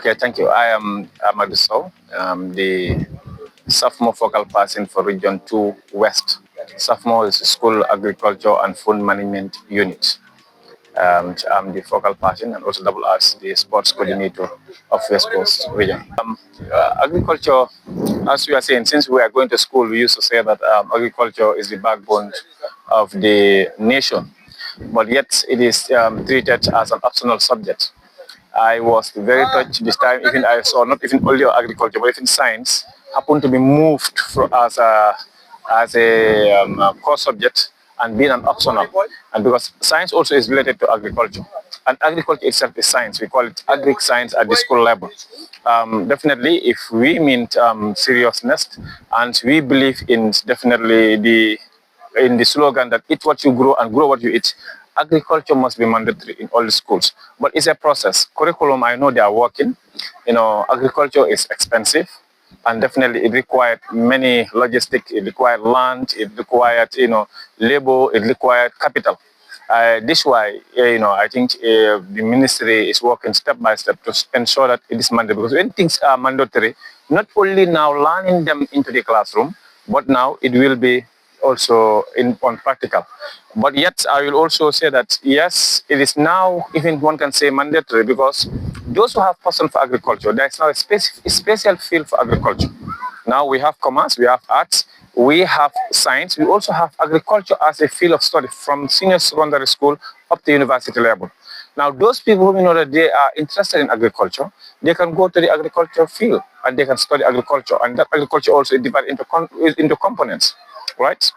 Okay, thank you. I am Amadou Sow, the sophomore focal person for Region 2 West. Sophomore is School Agriculture and Food Management Unit. I'm the focal person and also double as the sports coordinator of West Coast region. Agriculture, as we are saying, since we are going to school, we used to say that agriculture is the backbone of the nation, but yet it is treated as an optional subject. I was very touched this time. Even I saw not even only agriculture, but even science happened to be moved as a core subject and being an optional. And because science also is related to agriculture, and agriculture itself is science. We call it agric science at the school level. Definitely, if we mean seriousness, and we believe in definitely the slogan that eat what you grow and grow what you eat, agriculture must be mandatory in all the schools. But it's a process. Curriculum, I know they are working. Agriculture is expensive, and definitely it required many logistics. It required land. It required, labor. It required capital. This why, I think the ministry is working step by step to ensure that it is mandatory. Because when things are mandatory, not only now learning them into the classroom, but now it will be also on practical. But yet I will also say that yes, it is now even one can say mandatory, because those who have passion for agriculture, there is now a special field for agriculture. Now we have commerce, we have arts, we have science, we also have agriculture as a field of study from senior secondary school up to university level. Now those people who know that they are interested in agriculture, they can go to the agriculture field and they can study agriculture, and that agriculture also is divided into components. Right?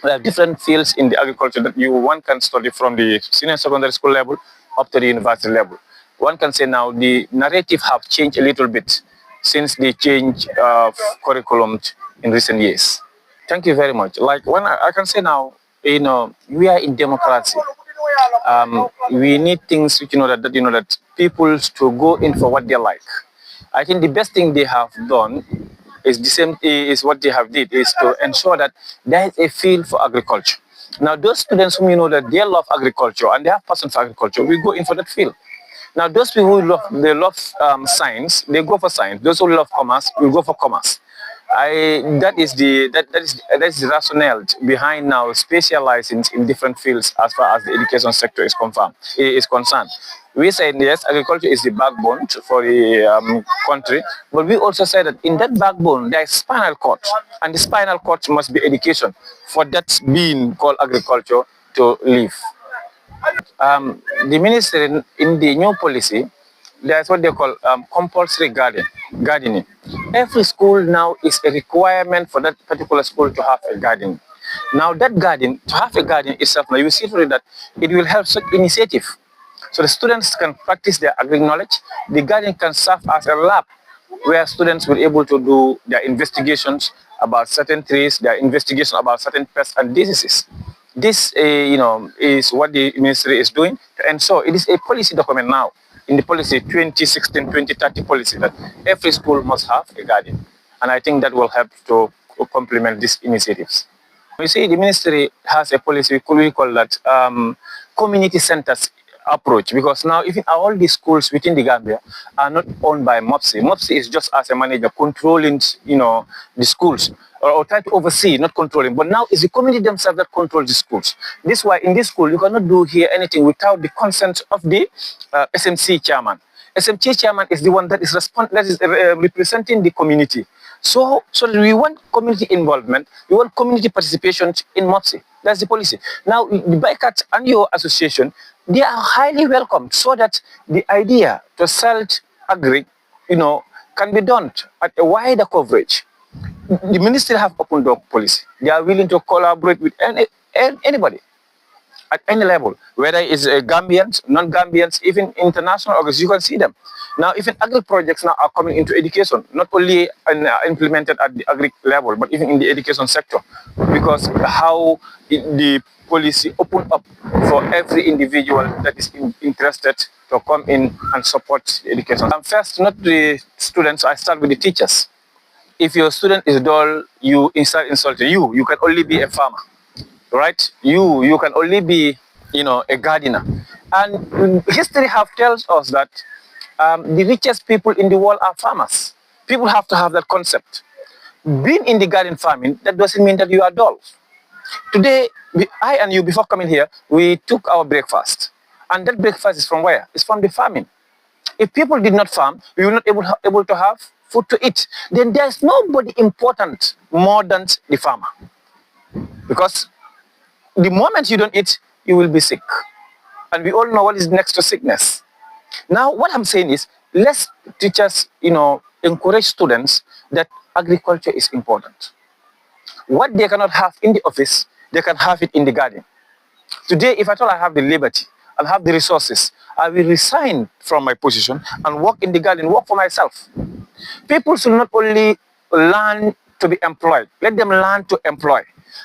There are different fields in the agriculture that one can study from the senior secondary school level up to the university level. One can say now the narrative have changed a little bit since the change of curriculum in recent years. Thank you very much. Like when I can say now, we are in democracy. We need things which that people to go in for what they like. I think the best thing they have done is the same is what they have did is to ensure that there is a field for agriculture. Now those students whom that they love agriculture and they have passion for agriculture, we go in for that field. Now those people who love science, they go for science. Those who love commerce will go for commerce. That is the rationale behind now specializing in different fields as far as the education sector is concerned. We say yes, agriculture is the backbone for the country, but we also say that in that backbone there is spinal cord, and the spinal cord must be education for that being called agriculture to live. The ministry in the new policy, there's what they call compulsory gardening. Every school now is a requirement for that particular school to have a garden. Now that garden, to have a garden itself, now you see that it will help such initiative. So the students can practice their agri knowledge. The garden can serve as a lab where students will be able to do their investigations about certain trees, their investigation about certain pests and diseases. This, is what the ministry is doing. And so it is a policy document now in the policy 2016-2030 policy that every school must have a garden. And I think that will help to complement these initiatives. You see, the ministry has a policy, we call that community centers approach, because now even all the schools within the Gambia are not owned by MOPSI. MOPSI is just as a manager controlling, the schools, or try to oversee, not controlling. But now it's the community themselves that controls the schools. This is why in this school you cannot do here anything without the consent of the SMC chairman. SMC chairman is the one that is representing the community. So we want community involvement, we want community participation in MOPSI. That's the policy. Now, the BayKart and your association, they are highly welcome, so that the idea to sell agri, can be done at a wider coverage. The ministry have open door policy. They are willing to collaborate with anybody at any level, whether it's Gambians, non-Gambians, even international organizations. You can see them. Now, even agri projects now are coming into education, not only implemented at the agri level, but even in the education sector, because how the policy open up for every individual that is interested to come in and support education. First, not the students, I start with the teachers. If your student is dull, you start insulting you can only be a farmer, right? You can only be, a gardener. And history tells us that The richest people in the world are farmers. People have to have that concept. Being in the garden farming, that doesn't mean that you are dull. Today, I and you, before coming here, we took our breakfast. And that breakfast is from where? It's from the farming. If people did not farm, we will not able to have food to eat. Then there's nobody important more than the farmer. Because the moment you don't eat, you will be sick. And we all know what is next to sickness. Now, what I'm saying is, let's teachers, encourage students that agriculture is important. What they cannot have in the office, they can have it in the garden. Today, if at all I have the liberty, I'll have the resources, I will resign from my position and work in the garden, work for myself. People should not only learn to be employed, let them learn to employ.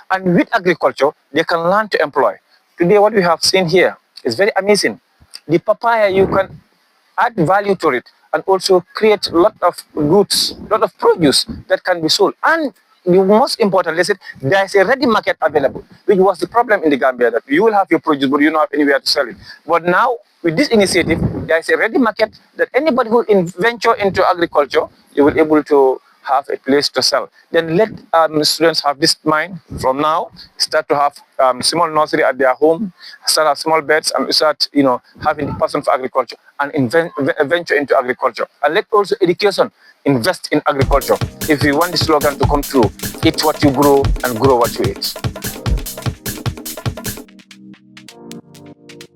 And with agriculture, they can learn to employ. Today, what we have seen here is very amazing. The papaya, you can add value to it and also create a lot of goods, a lot of produce that can be sold. And the most important, they said, there is a ready market available, which was the problem in the Gambia, that you will have your produce, but you don't have anywhere to sell it. But now, with this initiative, there is a ready market that anybody who venture into agriculture, you will be able to have a place to sell. Then let students have this mind from now, start to have small nursery at their home, start have small beds, and start, having the passion for agriculture and venture into agriculture. And let also education invest in agriculture. If we want the slogan to come true, eat what you grow and grow what you eat.